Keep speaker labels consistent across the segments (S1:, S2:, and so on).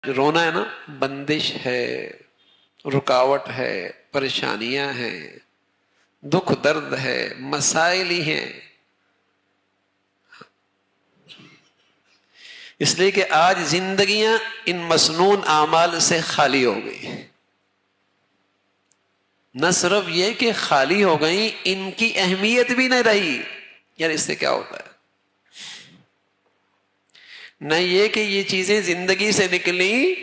S1: رونا ہے نا، بندش ہے، رکاوٹ ہے، پریشانیاں ہیں، دکھ درد ہے، مسائل ہی ہیں. اس لیے کہ آج زندگیاں ان مسنون اعمال سے خالی ہو گئی. نہ صرف یہ کہ خالی ہو گئی، ان کی اہمیت بھی نہیں رہی. یار اس سے کیا ہوتا ہے؟ نہ یہ کہ یہ چیزیں زندگی سے نکلی،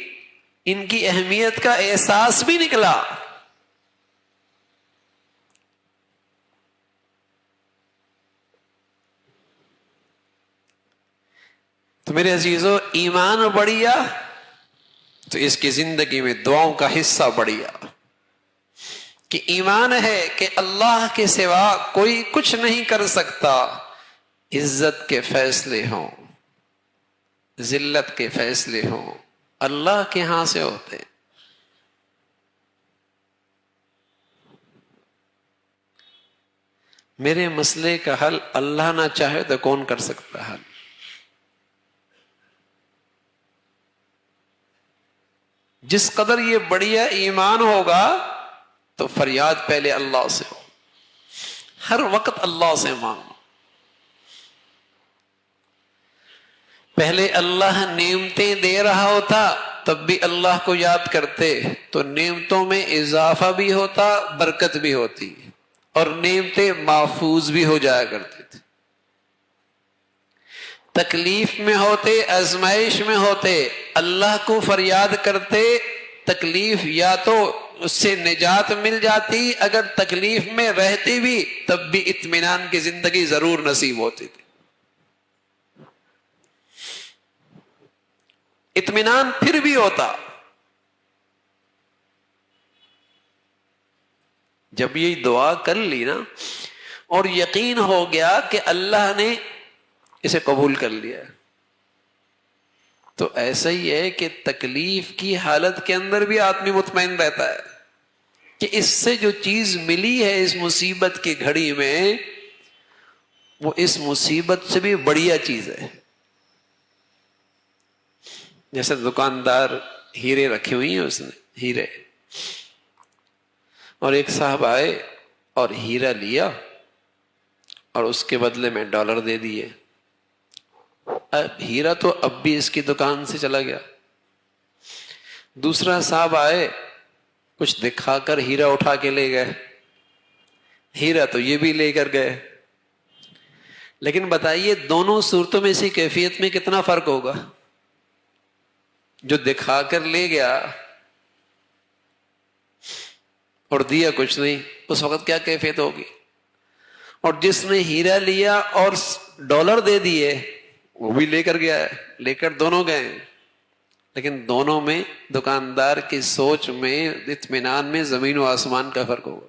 S1: ان کی اہمیت کا احساس بھی نکلا. تو میرے عزیزو، ایمان بڑھیا تو اس کی زندگی میں دعاؤں کا حصہ بڑھیا، کہ ایمان ہے کہ اللہ کے سوا کوئی کچھ نہیں کر سکتا. عزت کے فیصلے ہوں، ذلت کے فیصلے ہوں، اللہ کے ہاں سے ہوتے. میرے مسئلے کا حل اللہ نہ چاہے تو کون کر سکتا حل؟ جس قدر یہ بڑھیا ایمان ہوگا تو فریاد پہلے اللہ سے ہو، ہر وقت اللہ سے مانگو. پہلے اللہ نعمتیں دے رہا ہوتا تب بھی اللہ کو یاد کرتے تو نعمتوں میں اضافہ بھی ہوتا، برکت بھی ہوتی، اور نعمتیں محفوظ بھی ہو جایا کرتی تھی. تکلیف میں ہوتے، آزمائش میں ہوتے، اللہ کو فریاد کرتے، تکلیف یا تو اس سے نجات مل جاتی، اگر تکلیف میں رہتے بھی تب بھی اطمینان کی زندگی ضرور نصیب ہوتی تھی. اطمینان پھر بھی ہوتا. جب یہ دعا کر لی نا اور یقین ہو گیا کہ اللہ نے اسے قبول کر لیا، تو ایسا ہی ہے کہ تکلیف کی حالت کے اندر بھی آدمی مطمئن رہتا ہے کہ اس سے جو چیز ملی ہے اس مصیبت کی گھڑی میں، وہ اس مصیبت سے بھی بڑھیا چیز ہے. جیسے دکاندار ہیرے رکھی ہوئی ہیں، اس نے ہیرے، اور ایک صاحب آئے اور ہیرا لیا اور اس کے بدلے میں ڈالر دے دیے. اب ہیرا تو اب بھی اس کی دکان سے چلا گیا. دوسرا صاحب آئے، کچھ دکھا کر ہیرا اٹھا کے لے گئے، ہیرا تو یہ بھی لے کر گئے. لیکن بتائیے دونوں صورتوں میں سے کیفیت میں کتنا فرق ہوگا؟ جو دکھا کر لے گیا اور دیا کچھ نہیں، اس وقت کیا کیفیت ہوگی؟ اور جس نے ہیرا لیا اور ڈالر دے دیے، وہ بھی لے کر گیا ہے، لے کر دونوں گئے، لیکن دونوں میں دکاندار کی سوچ میں، اطمینان میں زمین و آسمان کا فرق ہوگا.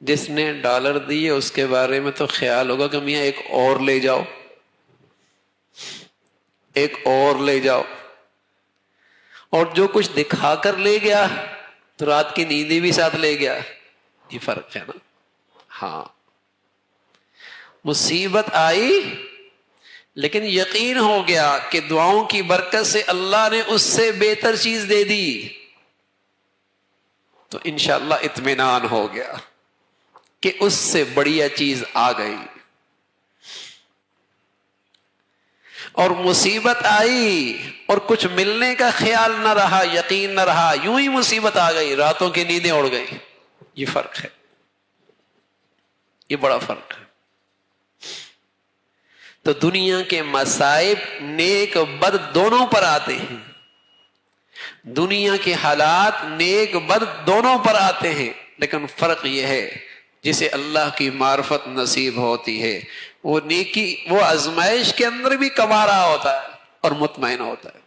S1: جس نے ڈالر دیے اس کے بارے میں تو خیال ہوگا کہ میاں ایک اور لے جاؤ، ایک اور لے جاؤ. اور جو کچھ دکھا کر لے گیا تو رات کی نیندی بھی ساتھ لے گیا. یہ فرق ہے نا. ہاں، مصیبت آئی لیکن یقین ہو گیا کہ دعاؤں کی برکت سے اللہ نے اس سے بہتر چیز دے دی، تو انشاءاللہ اطمینان ہو گیا کہ اس سے بڑھیا چیز آ گئی. اور مصیبت آئی اور کچھ ملنے کا خیال نہ رہا، یقین نہ رہا، یوں ہی مصیبت آ گئی، راتوں کی نیندیں اڑ گئی. یہ فرق ہے، یہ بڑا فرق ہے. تو دنیا کے مصائب نیک بد دونوں پر آتے ہیں، دنیا کے حالات نیک بد دونوں پر آتے ہیں، لیکن فرق یہ ہے جسے اللہ کی معرفت نصیب ہوتی ہے وہ نیکی، وہ آزمائش کے اندر بھی کما رہا ہوتا ہے اور مطمئن ہوتا ہے.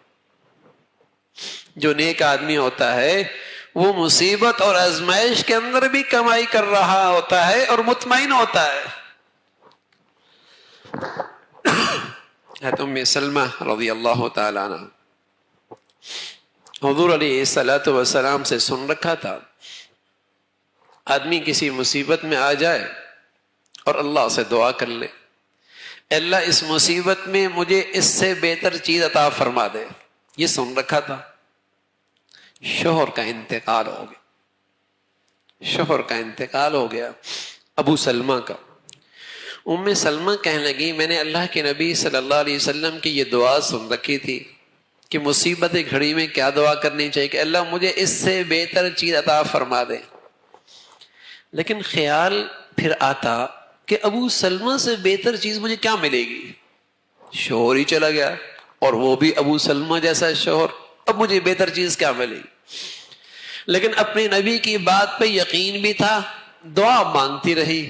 S1: جو نیک آدمی ہوتا ہے وہ مصیبت اور آزمائش کے اندر بھی کمائی کر رہا ہوتا ہے اور مطمئن ہوتا ہے. ام سلمہ رضی اللہ تعالی عنہ حضور علیہ الصلوۃ والسلام سے سن رکھا تھا، آدمی کسی مصیبت میں آ جائے اور اللہ سے دعا کر لے، اللہ اس مصیبت میں مجھے اس سے بہتر چیز عطا فرما دے. یہ سن رکھا تھا. شوہر کا انتقال ہو گیا. شوہر کا انتقال ہو گیا ابو سلمہ کا. ام سلمہ کہنے لگی میں نے اللہ کے نبی صلی اللہ علیہ وسلم کی یہ دعا سن رکھی تھی کہ مصیبت گھڑی میں کیا دعا کرنی چاہیے کہ اللہ مجھے اس سے بہتر چیز عطا فرما دے. لیکن خیال پھر آتا کہ ابو سلمہ سے بہتر چیز مجھے کیا ملے گی؟ شوہر ہی چلا گیا اور وہ بھی ابو سلمہ جیسا شوہر، اب مجھے بہتر چیز کیا ملے گی؟ لیکن اپنے نبی کی بات پہ یقین بھی تھا، دعا مانگتی رہی.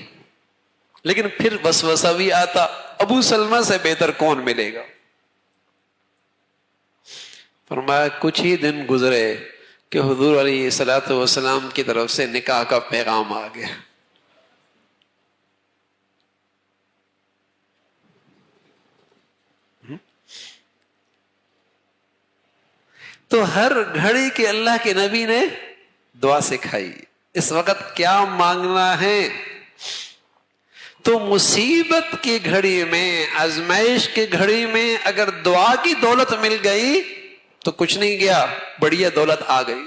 S1: لیکن پھر وسوسہ بھی آتا ابو سلمہ سے بہتر کون ملے گا؟ فرمایا کچھ ہی دن گزرے کہ حضور علیہ الصلوۃ والسلام کی طرف سے نکاح کا پیغام آ گیا. تو ہر گھڑی کے اللہ کے نبی نے دعا سکھائی. اس وقت کیا مانگنا ہے؟ تو مصیبت کی گھڑی میں، آزمائش کی گھڑی میں اگر دعا کی دولت مل گئی تو کچھ نہیں گیا، بڑھیا دولت آ گئی.